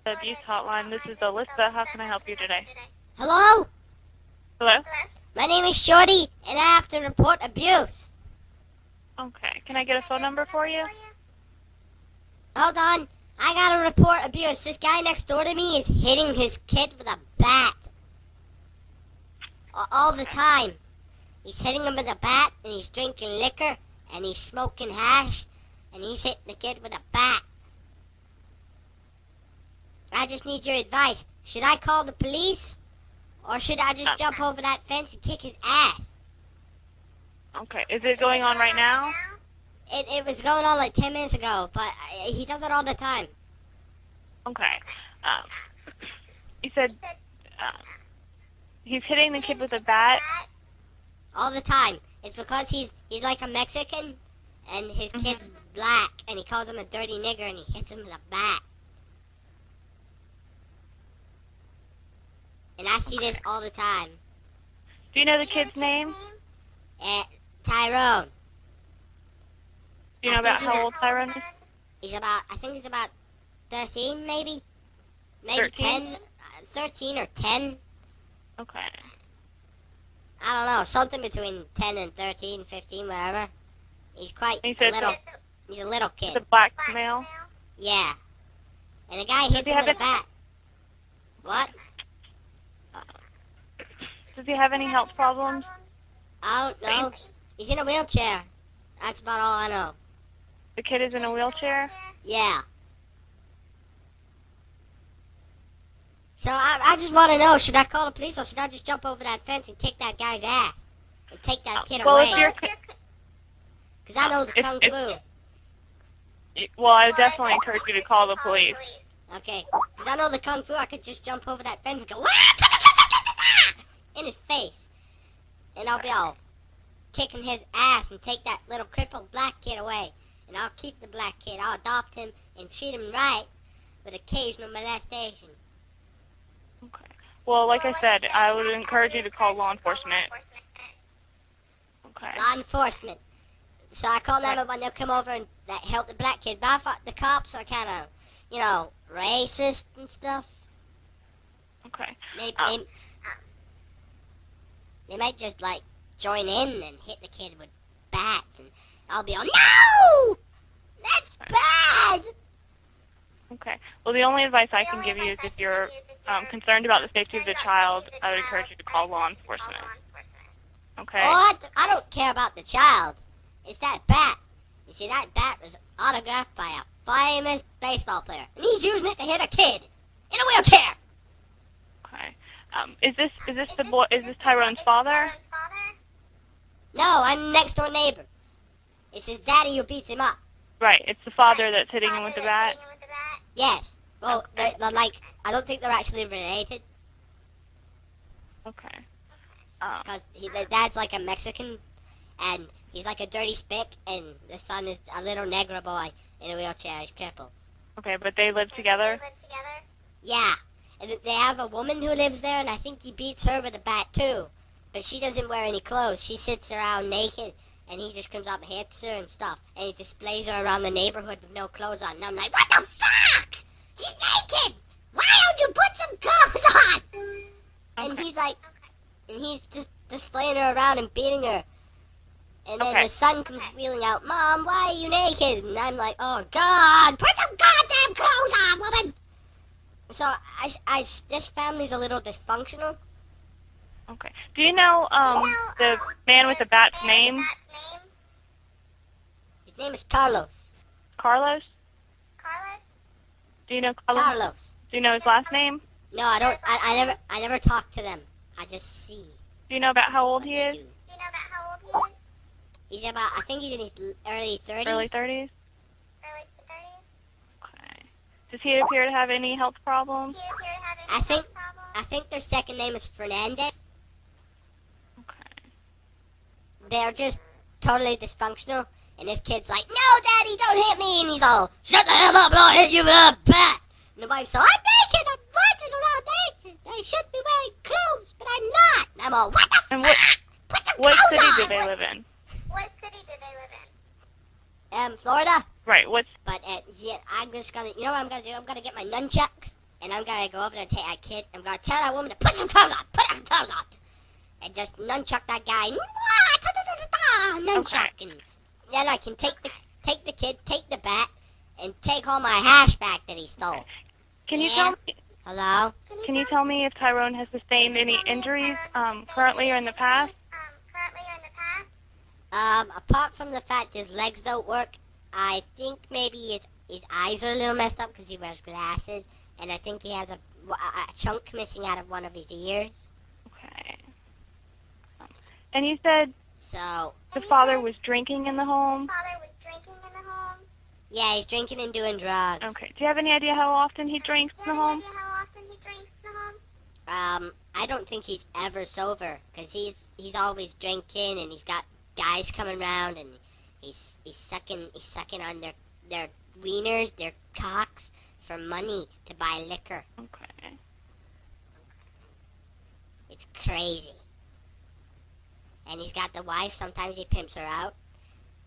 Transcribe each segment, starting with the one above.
The abuse hotline. This is Alyssa. How can I help you today? Hello? Hello? My name is Shorty, and I have to report abuse. Okay. Can I get a phone number for you? Hold on. I gotta report abuse. This guy next door to me is hitting his kid with a bat. All the time. He's hitting him with a bat, and he's drinking liquor, and he's smoking hash, and he's hitting the kid with a bat. I just need your advice. Should I call the police? Or should I just jump over that fence and kick his ass? Okay. Is it going on right now? It was going on like 10 minutes ago, but he does it all the time. Okay. You said he's hitting the kid with a bat? All the time. It's because he's like a Mexican, and his kid's black, and he calls him a dirty nigger, and he hits him with a bat. And I see this all the time. Do you know the kid's name? Tyrone. Do you know about how old Tyrone is? I think he's about 13, maybe? Maybe 13? 10? 13 or 10? Okay. I don't know, something between 10 and 13, 15, whatever. He's quite little. He's a little kid. He's a black male? Yeah. And the guy hits him with a bat. What? Does he have any health problems? I don't know. He's in a wheelchair. That's about all I know. The kid is in a wheelchair? Yeah. So I just want to know, should I call the police or should I just jump over that fence and kick that guy's ass? And take that kid away? Because I know the kung fu. Well, I would definitely encourage you to call the police. Okay. Because I know the kung fu, I could just jump over that fence and go, in his face. And I'll be all kicking his ass and take that little crippled black kid away. And I'll keep the black kid. I'll adopt him and treat him right with occasional molestation. Okay. Well, like I said, I would encourage you to call law enforcement. Okay. Law enforcement. So I call 911, they'll come over and help the black kid. But I thought the cops are kind of, racist and stuff. Okay. They might just, join in and hit the kid with bats. And I'll be all, no! That's bad! Okay. Well, the only advice I can give you is if you're concerned about the safety of the child, I would encourage you to call law enforcement. Okay? Oh, I don't care about the child. It's that bat. You see, that bat was autographed by a famous baseball player. And he's using it to hit a kid in a wheelchair. Okay. Is this Tyrone's father? No, I'm next door neighbor. It's his daddy who beats him up. Right. It's the father that's hitting him with the bat? Yes. Well, they're I don't think they're actually related. Okay. Because the dad's like a Mexican, and he's like a dirty spick, and the son is a little negro boy in a wheelchair. He's crippled. Okay, but they live together? Yeah. And they have a woman who lives there, and I think he beats her with a bat, too. But she doesn't wear any clothes. She sits around naked, and he just comes up and hits her and stuff. And he displays her around the neighborhood with no clothes on. And I'm like, what the fuck? She's naked! Why don't you put some clothes on? Okay. And he's like, and he's just displaying her around and beating her. And then the son comes wheeling out, Mom, why are you naked? And I'm like, oh, God, put some goddamn clothes on, woman! So, this family's a little dysfunctional. Okay. Do you know the man with the bat's name? His name is Carlos. Carlos? Do you know Carlos? Carlos. Do you know his last name? No, I don't. I never talk to them. I just see. Do you know about how old he is? He's about, I think he's in his early 30s. Early 30s? Okay. Does he appear to have any health problems? I think their second name is Fernandez. Okay. They're just totally dysfunctional. And this kid's like, no, Daddy, don't hit me. And he's all, shut the hell up and I'll hit you with a bat. And the wife's all, I'm naked. I'm watching around naked. I should be wearing clothes, but I'm not. And I'm all, what the and fuck? Put some what clothes city on. do they live in? Florida. Right, But yeah, I'm just gonna, you know what I'm gonna do? I'm gonna get my nunchucks and I'm gonna go over there and take that kid. I'm gonna tell that woman to put some clothes on, put some clothes on, and just nunchuck that guy. Nunchuck, and then I can take the kid, take the bat, and take all my hash back that he stole. Can you tell me? Hello? Can you tell me if Tyrone has sustained any injuries currently or in the past? Apart from the fact his legs don't work, I think maybe his eyes are a little messed up because he wears glasses, and I think he has a chunk missing out of one of his ears. Okay. And you said so the father was drinking in the home? Yeah, he's drinking and doing drugs. Okay. Do you have any idea how often he drinks in the home? I don't think he's ever sober, because he's always drinking, and he's got guys coming around, and he's sucking on their wieners, their cocks, for money to buy liquor. Okay. It's crazy. And he's got the wife. Sometimes he pimps her out,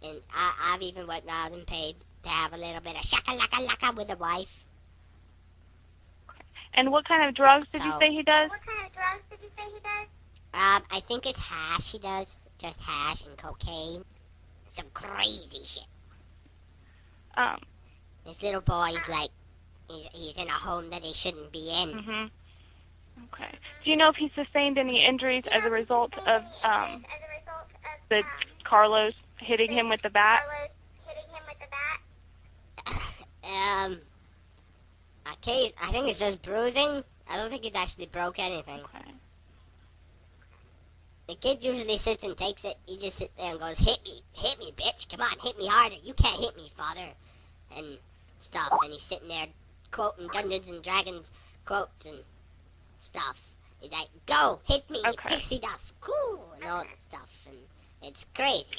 and I've even went out and paid to have a little bit of shaka-laka-laka with the wife. And what kind of drugs did you say he does? I think it's hash he does. Just hash and cocaine. Some crazy shit. This little boy's like, he's in a home that he shouldn't be in. Mm-hmm. Okay. Do you know if he sustained any injuries as a result of the Carlos hitting him with the bat? I think it's just bruising. I don't think he's actually broke anything. Okay. The kid usually sits and takes it. He just sits there and goes, hit me, bitch. Come on, hit me harder. You can't hit me, father. And stuff. And he's sitting there quoting Dungeons and Dragons quotes and stuff. He's like, go, hit me, okay. Pixie dust. Cool, and all that stuff. And it's crazy.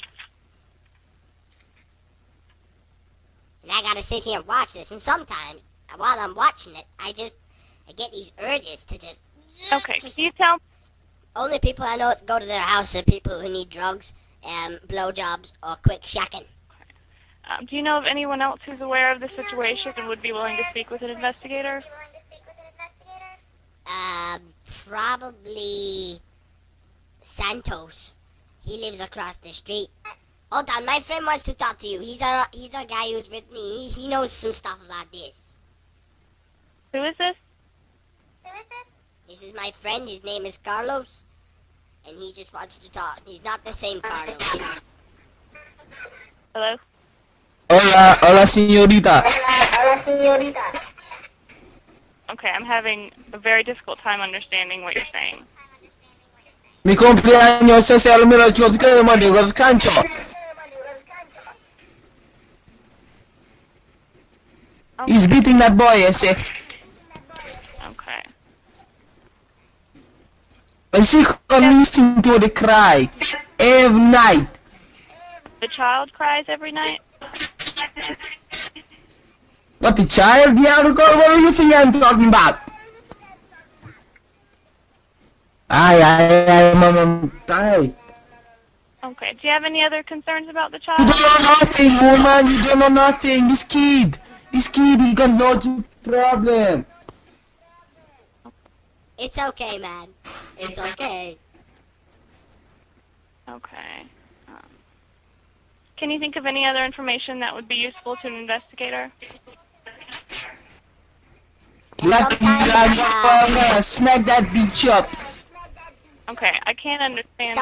And I gotta sit here and watch this. And sometimes, while I'm watching it, I get these urges to just... Okay, do you tell... Only people I know go to their house are people who need drugs, blowjobs, or quick shacking. Do you know of anyone else who's aware of the situation and would be willing to speak with an investigator? Probably Santos. He lives across the street. Hold on, my friend wants to talk to you. He's a guy who's with me. He knows some stuff about this. Who is this? This is my friend. His name is Carlos, and he just wants to talk. He's not the same Carlos. Hello? Hola, señorita. Okay, I'm having a very difficult time understanding what you're saying. Mi cumpleaños es el 1898. He's beating that boy, ese. Okay. And she can listen to the cry every night. The child cries every night? What, the child? Yeah, what do you think I'm talking about? Mama, die. Okay, do you have any other concerns about the You child? don't know nothing, woman. You don't know nothing. This kid, he got no problem. It's okay, man. It's okay. Okay. Can you think of any other information that would be useful to an investigator? I'm gonna smack that bitch up. Okay, I can't understand.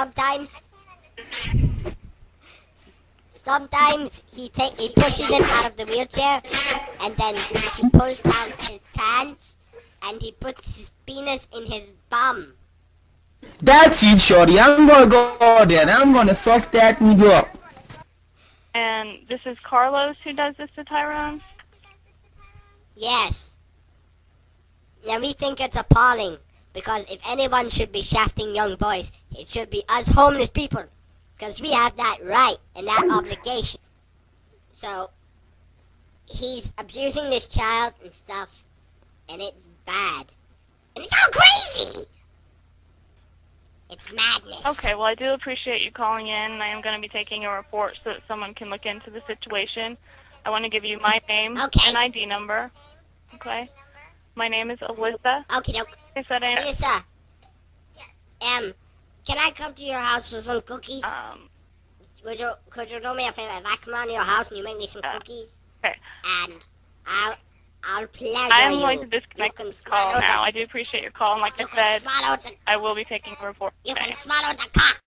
Sometimes he pushes him out of the wheelchair, and then he pulls down his pants, and he puts his penis in his bum. That's it, shorty. I'm gonna go there and I'm gonna fuck that nigga up. And this is Carlos who does this to Tyrone? Yes. Now we think it's appalling, because if anyone should be shafting young boys, it should be us homeless people, because we have that right and that obligation. So, he's abusing this child and stuff, and it's bad. And it's all crazy! It's madness. Okay, well, I do appreciate you calling in. I am going to be taking a report so that someone can look into the situation. I want to give you my name and ID number. Okay? My name is Alyssa. Okay, doke. I said I Alyssa. Can I come to your house for some cookies? Could you do me a favor? If I come around to your house and you make me some cookies, okay. And I'll pleasure I'm you. going to disconnect this call now. I do appreciate your call, and like I said, I will be taking a report. You can swallow the cock.